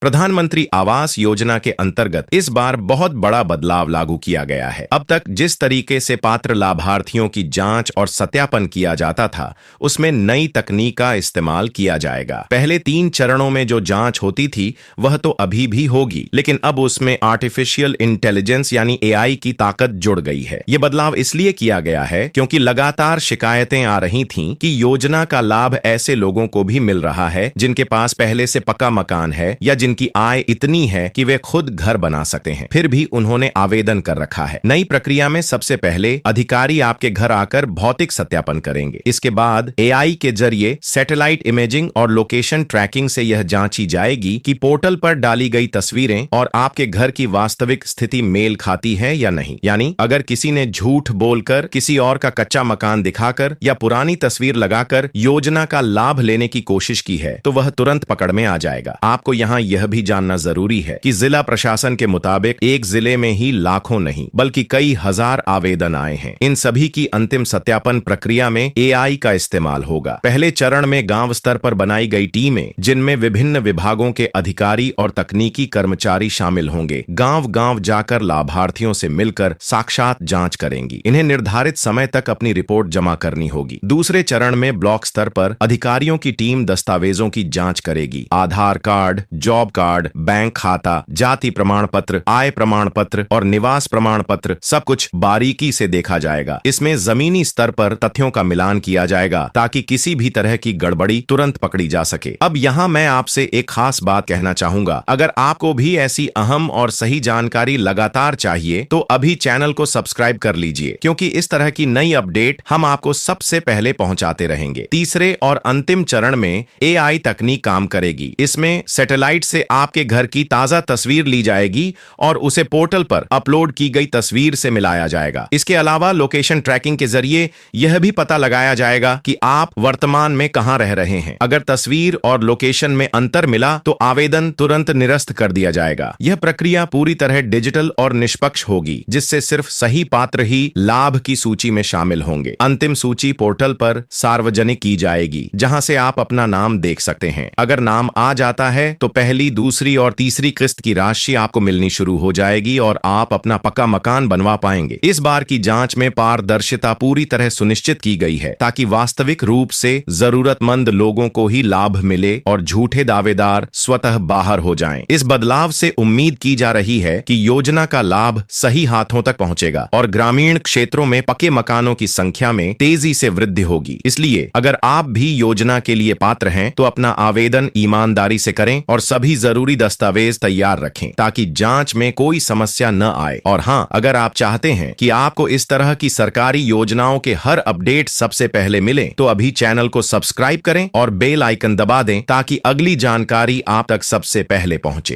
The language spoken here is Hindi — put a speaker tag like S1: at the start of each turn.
S1: प्रधानमंत्री आवास योजना के अंतर्गत इस बार बहुत बड़ा बदलाव लागू किया गया है। अब तक जिस तरीके से पात्र लाभार्थियों की जांच और सत्यापन किया जाता था, उसमें नई तकनीक का इस्तेमाल किया जाएगा। पहले 3 चरणों में जो जांच होती थी वह तो अभी भी होगी, लेकिन अब उसमें आर्टिफिशियल इंटेलिजेंस यानी एआई की ताकत जुड़ गई है। ये बदलाव इसलिए किया गया है क्योंकि लगातार शिकायतें आ रही थीं कि योजना का लाभ ऐसे लोगों को भी मिल रहा है जिनके पास पहले से पक्का मकान है या जिनकी आय इतनी है कि वे खुद घर बना सकते हैं, फिर भी उन्होंने आवेदन कर रखा है। नई प्रक्रिया में सबसे पहले अधिकारी आपके घर आकर भौतिक सत्यापन करेंगे। इसके बाद एआई के जरिए सैटेलाइट इमेजिंग और लोकेशन ट्रैकिंग से यह जांची जाएगी कि पोर्टल पर डाली गई तस्वीरें और आपके घर की वास्तविक स्थिति मेल खाती है या नहीं। यानी अगर किसी ने झूठ बोलकर किसी और का कच्चा मकान दिखाकर या पुरानी तस्वीर लगाकर योजना का लाभ लेने की कोशिश की है तो वह तुरंत पकड़ में आ जाएगा। आपको यहाँ यह भी जानना जरूरी है कि जिला प्रशासन के मुताबिक एक जिले में ही लाखों नहीं बल्कि कई हजार आवेदन आए हैं। इन सभी की अंतिम सत्यापन प्रक्रिया में एआई का इस्तेमाल होगा। पहले चरण में गांव स्तर पर बनाई गई टीमें, जिनमें विभिन्न विभागों के अधिकारी और तकनीकी कर्मचारी शामिल होंगे, गांव-गांव जाकर लाभार्थियों से मिलकर साक्षात जांच करेंगी। इन्हें निर्धारित समय तक अपनी रिपोर्ट जमा करनी होगी। दूसरे चरण में ब्लॉक स्तर पर अधिकारियों की टीम दस्तावेजों की जांच करेगी। आधार कार्ड, जॉब कार्ड, बैंक खाता, जाति प्रमाण पत्र, आय प्रमाण पत्र और निवास प्रमाण पत्र, सब कुछ बारीकी से देखा जाएगा। इसमें जमीनी स्तर पर तथ्यों का मिलान किया जाएगा ताकि किसी भी तरह की गड़बड़ी तुरंत पकड़ी जा सके। अब यहाँ मैं आपसे एक खास बात कहना चाहूंगा। अगर आपको भी ऐसी अहम और सही जानकारी लगातार चाहिए तो अभी चैनल को सब्सक्राइब कर लीजिए, क्योंकि इस तरह की नई अपडेट हम आपको सबसे पहले पहुंचाते रहेंगे। तीसरे और अंतिम चरण में एआई तकनीक काम करेगी। इसमें सैटेलाइट से आपके घर की ताजा तस्वीर ली जाएगी और उसे पोर्टल पर अपलोड की गई तस्वीर से मिलाया जाएगा। इसके अलावा लोकेशन ट्रैकिंग के जरिए यह भी पता लगाया जाएगा कि आप वर्तमान में कहां रह रहे हैं। अगर तस्वीर और लोकेशन में अंतर मिला तो आवेदन तुरंत निरस्त कर दिया जाएगा। यह प्रक्रिया पूरी तरह डिजिटल और निष्पक्ष होगी, जिससे सिर्फ सही पात्र ही लाभ की सूची में शामिल होंगे। अंतिम सूची पोर्टल पर सार्वजनिक की जाएगी, जहां से आप अपना नाम देख सकते हैं। अगर नाम आ जाता है तो पहली, दूसरी और तीसरी किस्त की राशि आपको मिलनी शुरू हो जाएगी और आप अपना पक्का मकान बनवा पाएंगे। इस बार की जांच में पारदर्शिता पूरी तरह सुनिश्चित की गई है ताकि वास्तविक रूप से जरूरतमंद लोगों को ही लाभ मिले और झूठे दावेदार स्वतः बाहर हो जाएं। इस बदलाव से उम्मीद की जा रही है कि योजना का लाभ सही हाथों तक पहुंचेगा और ग्रामीण क्षेत्रों में पक्के मकानों की संख्या में तेजी से वृद्धि होगी। इसलिए अगर आप भी योजना के लिए पात्र हैं तो अपना आवेदन ईमानदारी से करें और सभी जरूरी दस्तावेज तैयार रखें ताकि जांच में कोई समस्या न आए। और हाँ, अगर आप चाहते हैं कि आपको इस तरह की सरकारी योजनाओं के हर अपडेट सबसे पहले मिले तो अभी चैनल को सब्सक्राइब करें और बेल आइकन दबा दें ताकि अगली जानकारी आप तक सबसे पहले पहुंचे।